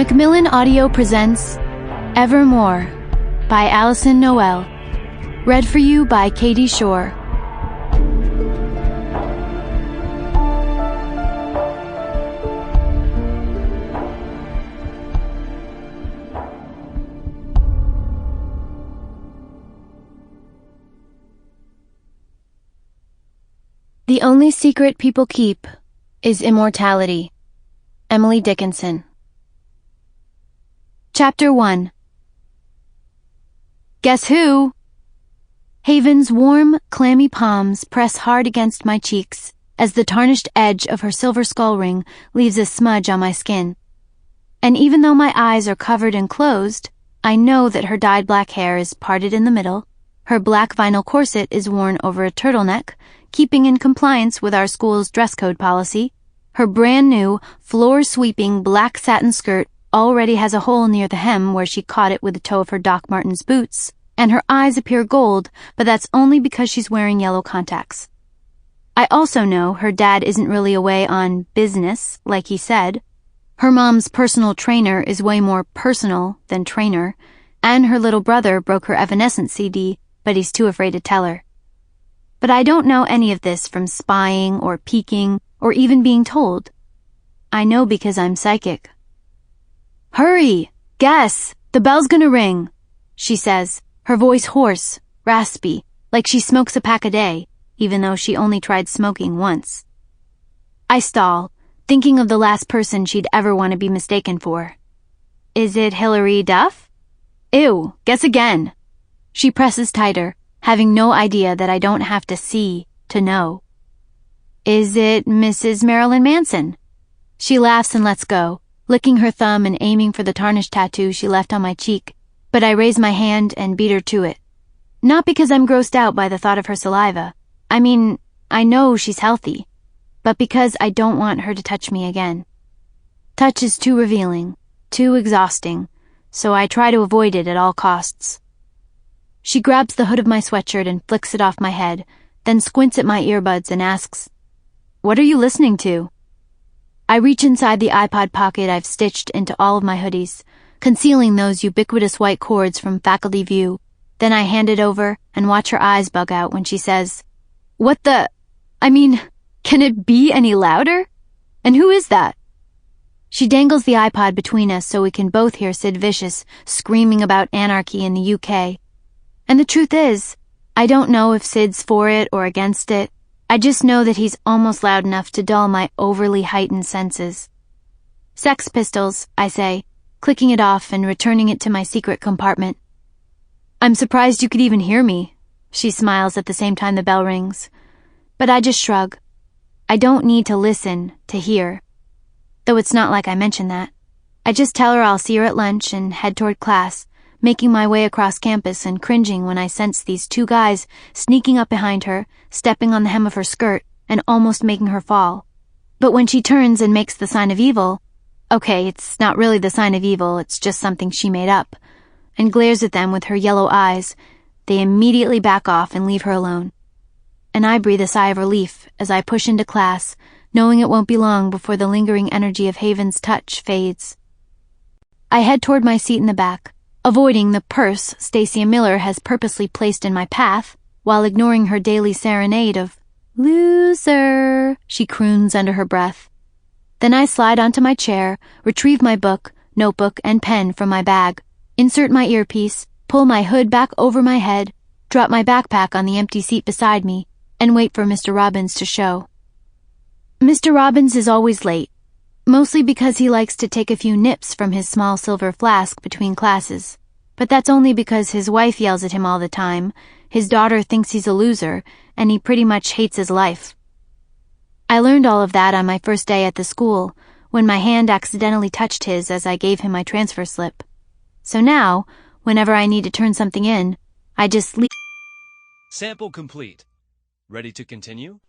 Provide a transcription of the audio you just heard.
Macmillan Audio presents Evermore by Alyson Noël. Read for you by Katie Schorr. The only secret people keep is immortality. Emily Dickinson. Chapter 1. Guess who? Haven's warm, clammy palms press hard against my cheeks as the tarnished edge of her silver skull ring leaves a smudge on my skin. And even though my eyes are covered and closed, I know that her dyed black hair is parted in the middle, her black vinyl corset is worn over a turtleneck, keeping in compliance with our school's dress code policy, her brand new, floor-sweeping black satin skirt already has a hole near the hem where she caught it with the toe of her Doc Martens boots, and her eyes appear gold, but that's only because she's wearing yellow contacts. I also know her dad isn't really away on business, like he said. Her mom's personal trainer is way more personal than trainer, and her little brother broke her Evanescence CD, but he's too afraid to tell her. But I don't know any of this from spying or peeking or even being told. I know because I'm psychic. "Hurry! Guess! The bell's gonna ring," she says, her voice hoarse, raspy, like she smokes a pack a day, even though she only tried smoking once. I stall, thinking of the last person she'd ever want to be mistaken for. Is it Hilary Duff? Ew, guess again. She presses tighter, having no idea that I don't have to see to know. Is it Mrs. Marilyn Manson? She laughs and lets go, licking her thumb and aiming for the tarnished tattoo she left on my cheek, but I raise my hand and beat her to it. Not because I'm grossed out by the thought of her saliva. I mean, I know she's healthy, but because I don't want her to touch me again. Touch is too revealing, too exhausting, so I try to avoid it at all costs. She grabs the hood of my sweatshirt and flicks it off my head, then squints at my earbuds and asks, "What are you listening to?" I reach inside the iPod pocket I've stitched into all of my hoodies, concealing those ubiquitous white cords from faculty view. Then I hand it over and watch her eyes bug out when she says, "What the... can it be any louder? And who is that?" She dangles the iPod between us so we can both hear Sid Vicious screaming about anarchy in the UK. And the truth is, I don't know if Sid's for it or against it. I just know that he's almost loud enough to dull my overly heightened senses. "Sex Pistols," I say, clicking it off and returning it to my secret compartment. "I'm surprised you could even hear me," she smiles at the same time the bell rings. But I just shrug. I don't need to listen to hear. Though it's not like I mention that. I just tell her I'll see her at lunch and head toward class, making my way across campus and cringing when I sense these two guys sneaking up behind her, stepping on the hem of her skirt, and almost making her fall. But when she turns and makes the sign of evil, okay, it's not really the sign of evil, it's just something she made up, and glares at them with her yellow eyes, they immediately back off and leave her alone. And I breathe a sigh of relief as I push into class, knowing it won't be long before the lingering energy of Haven's touch fades. I head toward my seat in the back, avoiding the purse Stacia Miller has purposely placed in my path, while ignoring her daily serenade of, "Loser," she croons under her breath. Then I slide onto my chair, retrieve my book, notebook, and pen from my bag, insert my earpiece, pull my hood back over my head, drop my backpack on the empty seat beside me, and wait for Mr. Robbins to show. Mr. Robbins is always late, mostly because he likes to take a few nips from his small silver flask between classes. But that's only because his wife yells at him all the time, his daughter thinks he's a loser, and he pretty much hates his life. I learned all of that on my first day at the school, when my hand accidentally touched his as I gave him my transfer slip. So now, whenever I need to turn something in, I just leave. Sample complete. Ready to continue?